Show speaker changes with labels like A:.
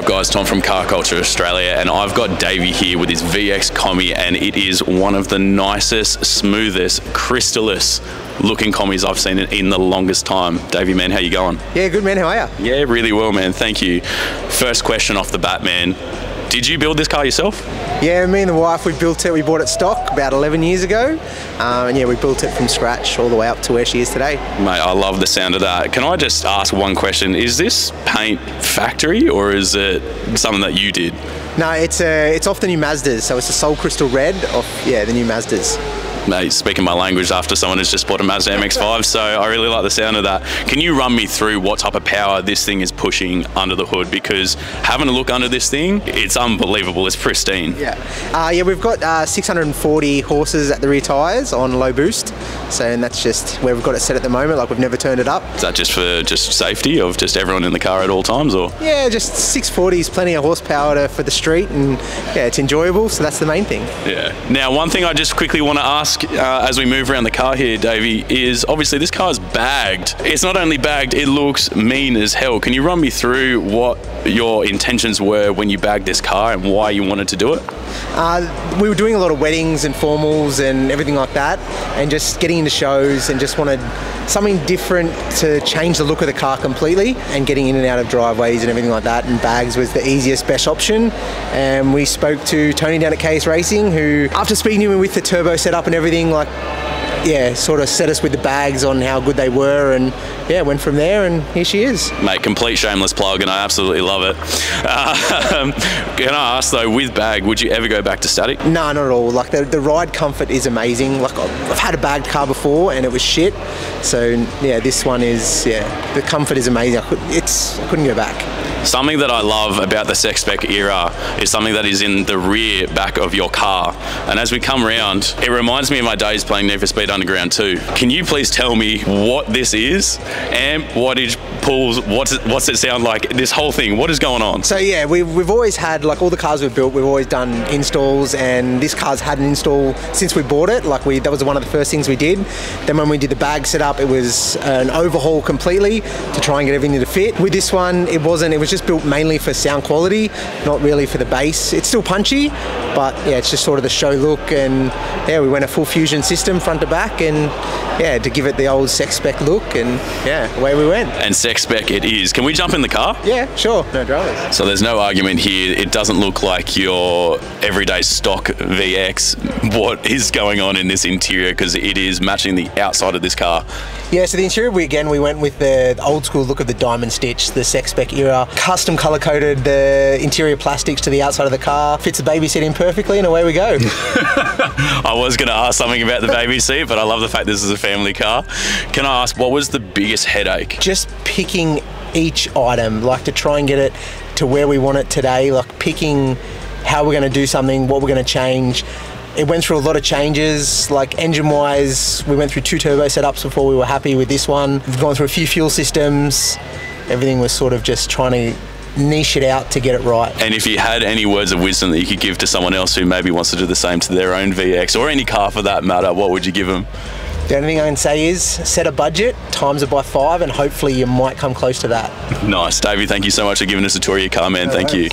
A: guys? Tom from Car Culture Australia, and I've got Davey here with his VX Commie, and it is one of the nicest, smoothest, crystalless looking commies I've seen in the longest time. Davey, man, how you going?
B: Yeah, good, man. How are you?
A: Yeah, really well, man. Thank you. First question off the bat, man. Did you build this car yourself?
B: Yeah, me and the wife, we built it. We bought it stock about 11 years ago. And yeah, we built it from scratch all the way up to where she is today.
A: Mate, I love the sound of that. Can I just ask one question? Is this paint factory or is it something that you did?
B: No, it's off the new Mazdas. So it's a Soul Crystal Red off, the new Mazdas.
A: Mate, speaking my language after someone has just bought a Mazda MX-5, so I really like the sound of that. Can you run me through what type of power this thing is pushing under the hood? Because having a look under this thing, it's unbelievable. It's pristine.
B: Yeah, we've got 640 horses at the rear tyres on low boost. So, and that's just where we've got it set at the moment. Like, we've never turned it up.
A: Is that just for safety of just everyone in the car at all times, or?
B: Yeah, just 640 is plenty of horsepower for the street, and yeah, it's enjoyable. So that's the main thing.
A: Yeah. Now, one thing I just quickly want to ask as we move around the car here, Davey, is obviously this car's bagged. It's not only bagged, it looks mean as hell. Can you run me through what your intentions were when you bagged this car and why you wanted to do it?
B: We were doing a lot of weddings and formals and everything like that, and just getting into shows, and just wanted something different to change the look of the car completely, and getting in and out of driveways and everything like that, and bags was the easiest, best option. And we spoke to Tony down at KS Racing, who, after speaking to him with the turbo setup and everything, like, yeah, sort of set us with the bags on how good they were, and yeah, went from there, and here she is.
A: Mate, complete shameless plug, and I absolutely love it. Can I ask though, with bag, would you ever go back to static?
B: No, not at all. Like, the ride comfort is amazing. Like, I've had a bagged car before and it was shit. So yeah, this one is, the comfort is amazing. I couldn't go back.
A: Something that I love about the spec era is something that is in the rear back of your car. And as we come around, it reminds me of my days playing Need for Speed Underground 2. Can you please tell me what this is? Amp, wattage, pulls, what's it sound like? This whole thing, what is going on?
B: So yeah, we've always had, like, all the cars we've built, we've always done installs, and this car's had an install since we bought it. Like, that was one of the first things we did. Then when we did the bag setup, it was an overhaul completely to try and get everything to fit. With this one, it wasn't. It was just built mainly for sound quality, not really for the bass. It's still punchy, but yeah, it's just sort of the show look. And yeah, we went a full fusion system front to back, and yeah, to give it the old spec look, and yeah, away we went.
A: And spec it is. Can we jump in the car?
B: Yeah, sure, no dramas.
A: So there's no argument here. It doesn't look like your everyday stock VX. What is going on in this interior? Because it is matching the outside of this car.
B: Yeah, so the interior, we went with the old school look of the diamond stitch, the spec era. Custom color coded the interior plastics to the outside of the car. Fits the baby seat in perfectly, and away we go.
A: I was going to ask something about the baby seat, but I love the fact this is a family car. Can I ask, what was the biggest headache?
B: Just picking each item, like, to try and get it to where we want it today, like picking how we're going to do something, what we're going to change. It went through a lot of changes, like engine-wise. We went through 2 turbo setups before we were happy with this one. We've gone through a few fuel systems. Everything was sort of just trying to niche it out to get it right.
A: And if you had any words of wisdom that you could give to someone else who maybe wants to do the same to their own VX, or any car for that matter, what would you give them?
B: The only thing I can say is set a budget, times it by 5, and hopefully you might come close to that.
A: Nice. Davey, thank you so much for giving us a tour of your car, man. Thank you.